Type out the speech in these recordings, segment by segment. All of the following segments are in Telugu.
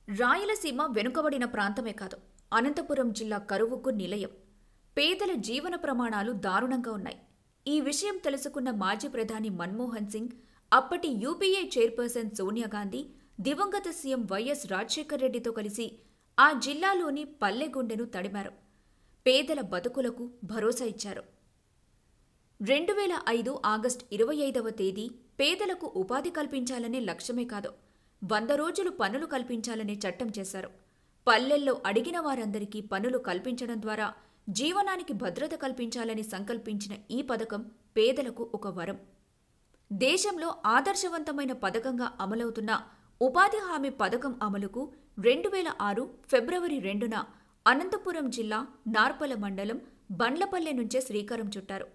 రాయలసీమ వెనుకబడిన ప్రాంతమే కాదు, అనంతపురం జిల్లా కరువుకు నిలయం. పేదల జీవన ప్రమాణాలు దారుణంగా ఉన్నాయి. ఈ విషయం తెలుసుకున్న మాజీ ప్రధాని మన్మోహన్ సింగ్, అప్పటి యూపీఏ చైర్పర్సన్ సోనియా గాంధీ, దివంగత సీఎం వైఎస్ రాజశేఖర్ రెడ్డితో కలిసి ఆ జిల్లాలోని పల్లెగుండెను తడిమారు. పేదల బతుకులకు భరోసా ఇచ్చారు. 2005 ఆగస్టు 25వ తేదీ పేదలకు ఉపాధి కల్పించాలనే లక్ష్యమే కాదు, 100 రోజులు పనులు కల్పించాలనే చట్టం చేశారు. పల్లెల్లో అడిగిన వారందరికీ పనులు కల్పించడం ద్వారా జీవనానికి భద్రత కల్పించాలని సంకల్పించిన ఈ పథకం పేదలకు ఒక వరం. దేశంలో ఆదర్శవంతమైన పథకంగా అమలవుతున్న ఉపాధి హామీ పథకం అమలుకు 2006 ఫిబ్రవరి 2న అనంతపురం జిల్లా నార్పల మండలం బండ్లపల్లె నుంచే శ్రీకారం చుట్టారు.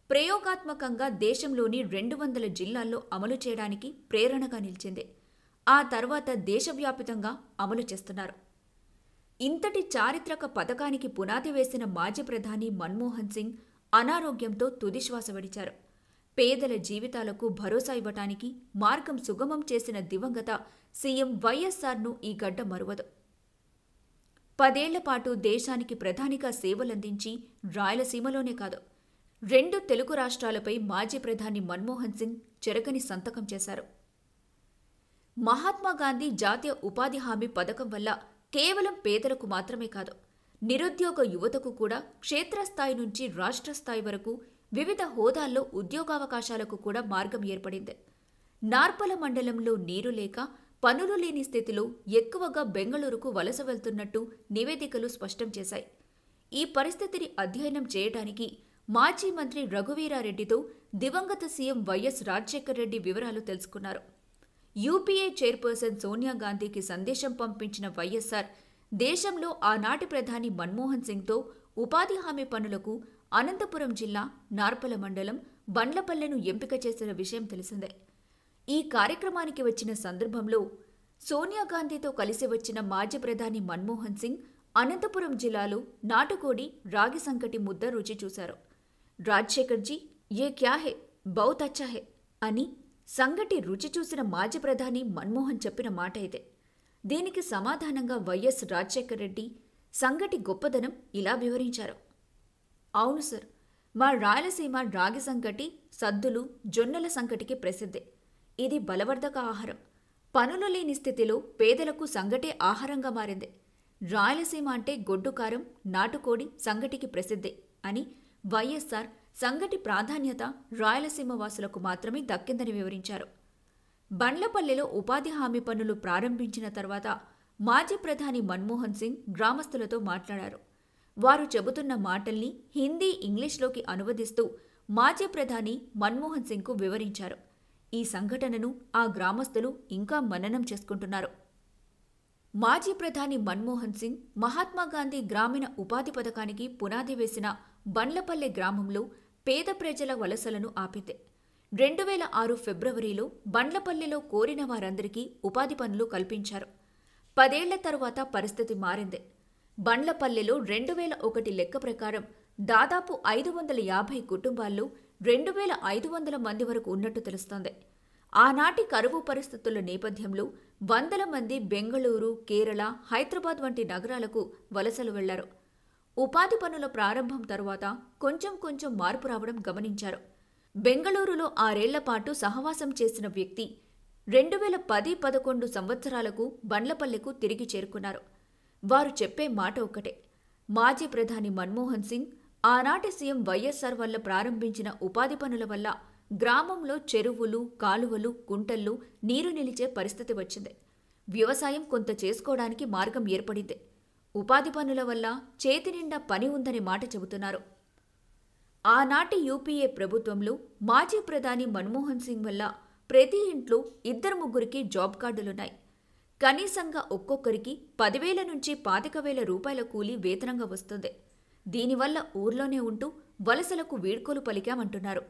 ప్రయోగాత్మకంగా దేశంలోని 200 జిల్లాల్లో అమలు చేయడానికి ప్రేరణగా నిలిచింది. ఆ తర్వాత దేశవ్యాపితంగా అమలు చేస్తున్నారు. ఇంతటి చారిత్రక పథకానికి పునాది వేసిన మాజీ ప్రధాని మన్మోహన్ సింగ్ అనారోగ్యంతో తుదిశ్వాస విడిచారు. పేదల జీవితాలకు భరోసా ఇవ్వటానికి మార్గం సుగమం చేసిన దివంగత సీఎం వైఎస్ఆర్ను ఈ గడ్డ మరువదు. 10 ఏళ్ల పాటు దేశానికి ప్రధానిగా సేవలందించి రాయలసీమలోనే కాదు, 2 తెలుగు రాష్ట్రాలపై మాజీ ప్రధాని మన్మోహన్ సింగ్ చెరగని సంతకం చేశారు. మహాత్మాగాంధీ జాతీయ ఉపాధి హామీ పథకం వల్ల కేవలం పేదలకు మాత్రమే కాదు, నిరుద్యోగ యువతకు కూడా క్షేత్రస్థాయి నుంచి రాష్ట్ర స్థాయి వరకు వివిధ హోదాల్లో ఉద్యోగావకాశాలకు కూడా మార్గం ఏర్పడింది. నార్పల మండలంలో నీరు లేక పనులు లేని స్థితిలో ఎక్కువగా బెంగళూరుకు వలస వెళ్తున్నట్టు నివేదికలు స్పష్టం చేశాయి. ఈ పరిస్థితిని అధ్యయనం చేయడానికి మాజీ మంత్రి రఘువీరారెడ్డితో దివంగత సీఎం వైఎస్ రాజశేఖర్ రెడ్డి వివరాలు తెలుసుకున్నారు. యూపీఏ చైర్పర్సన్ సోనియా గాంధీకి సందేశం పంపించిన వైఎస్ఆర్ దేశంలో ఆనాటి ప్రధాని మన్మోహన్ సింగ్తో ఉపాధి హామీ పనులకు అనంతపురం జిల్లా నార్పల మండలం బండ్లపల్లెను ఎంపిక చేసిన విషయం తెలిసిందే. ఈ కార్యక్రమానికి వచ్చిన సందర్భంలో సోనియా గాంధీతో కలిసి వచ్చిన మాజీ ప్రధాని మన్మోహన్ సింగ్ అనంతపురం జిల్లాలో నాటుకోడి రాగి సంకటి ముద్ద రుచి చూశారు. రాజశేఖర్ జీ, ఏ క్యా హే, బహుత్ అచ్చా హే అని సంగటి రుచి చూసిన మాజీ ప్రధాని మన్మోహన్ చెప్పిన మాట ఇదే. దీనికి సమాధానంగా వైఎస్ రాజశేఖర్ రెడ్డి సంగటి గొప్పదనం ఇలా వివరించారు. అవును సార్, మా రాయలసీమ రాగి సంకటి, సద్దులు, జొన్నల సంకటికి ప్రసిద్ధి. ఇది బలవర్ధక ఆహారం. పనులు లేని స్థితిలో పేదలకు సంగటే ఆహారంగా మారింది. రాయలసీమ అంటే గొడ్డు కారం, నాటుకోడి, సంగటికి ప్రసిద్ధి అని వైఎస్ఆర్ సంగటి ప్రాధాన్యత రాయలసీమ వాసులకు మాత్రమే దక్కిందని వివరించారు. బండ్లపల్లెలో ఉపాధి హామీ పనులు ప్రారంభించిన తర్వాత మాజీ ప్రధాని మన్మోహన్ సింగ్ గ్రామస్తులతో మాట్లాడారు. వారు చెబుతున్న మాటల్ని హిందీ, ఇంగ్లీష్లోకి అనువదిస్తూ మాజీ ప్రధాని మన్మోహన్ సింగ్కు వివరించారు. ఈ సంఘటనను ఆ గ్రామస్తులు ఇంకా మననం చేసుకుంటున్నారు. మాజీ ప్రధాని మన్మోహన్ సింగ్ మహాత్మాగాంధీ గ్రామీణ ఉపాధి పథకానికి పునాది వేసిన బండ్లపల్లె గ్రామంలో పేద ప్రజల వలసలను ఆపింది. 2006 ఫిబ్రవరిలో బండ్లపల్లెలో కోరిన వారందరికీ ఉపాధి పనులు కల్పించారు. 10 ఏళ్ల తరువాత పరిస్థితి మారింది. బండ్లపల్లెలో 2001 లెక్క ప్రకారం దాదాపు 550 కుటుంబాల్లో 2500 మంది వరకు ఉన్నట్టు తెలుస్తోంది. ఆనాటి కరువు పరిస్థితుల నేపథ్యంలో వందల మంది బెంగళూరు, కేరళ, హైదరాబాద్ వంటి నగరాలకు వలసలు వెళ్లారు. ఉపాధి పనుల ప్రారంభం తరువాత కొంచెం కొంచెం మార్పు రావడం గమనించారు. బెంగళూరులో 6 ఏళ్ల పాటు సహవాసం చేసిన వ్యక్తి 2010-11 సంవత్సరాలకు బండ్లపల్లెకు తిరిగి చేరుకున్నారు. వారు చెప్పే మాట ఒక్కటే, మాజీ ప్రధాని మన్మోహన్ సింగ్, ఆనాటి సీఎం వైఎస్ఆర్ వల్ల ప్రారంభించిన ఉపాధి పనుల వల్ల గ్రామంలో చెరువులు, కాలువలు, కుంటల్లో నీరు నిలిచే పరిస్థితి వచ్చింది. వ్యవసాయం కొంత చేసుకోవడానికి మార్గం ఏర్పడింది. ఉపాధి పనుల వల్ల చేతి నిండా పని ఉందనే మాట చెబుతున్నారు. ఆనాటి యూపీఏ ప్రభుత్వంలో మాజీ ప్రధాని మన్మోహన్ సింగ్ వల్ల ప్రతి ఇంట్లో 2-3కి జాబ్ కార్డులున్నాయి. కనీసంగా ఒక్కొక్కరికి 10,000 నుంచి 25,000 రూపాయల కూలీ వేతనంగా వస్తుంది. దీనివల్ల ఊర్లోనే ఉంటూ వలసలకు వీడ్కోలు పలికామంటున్నారు.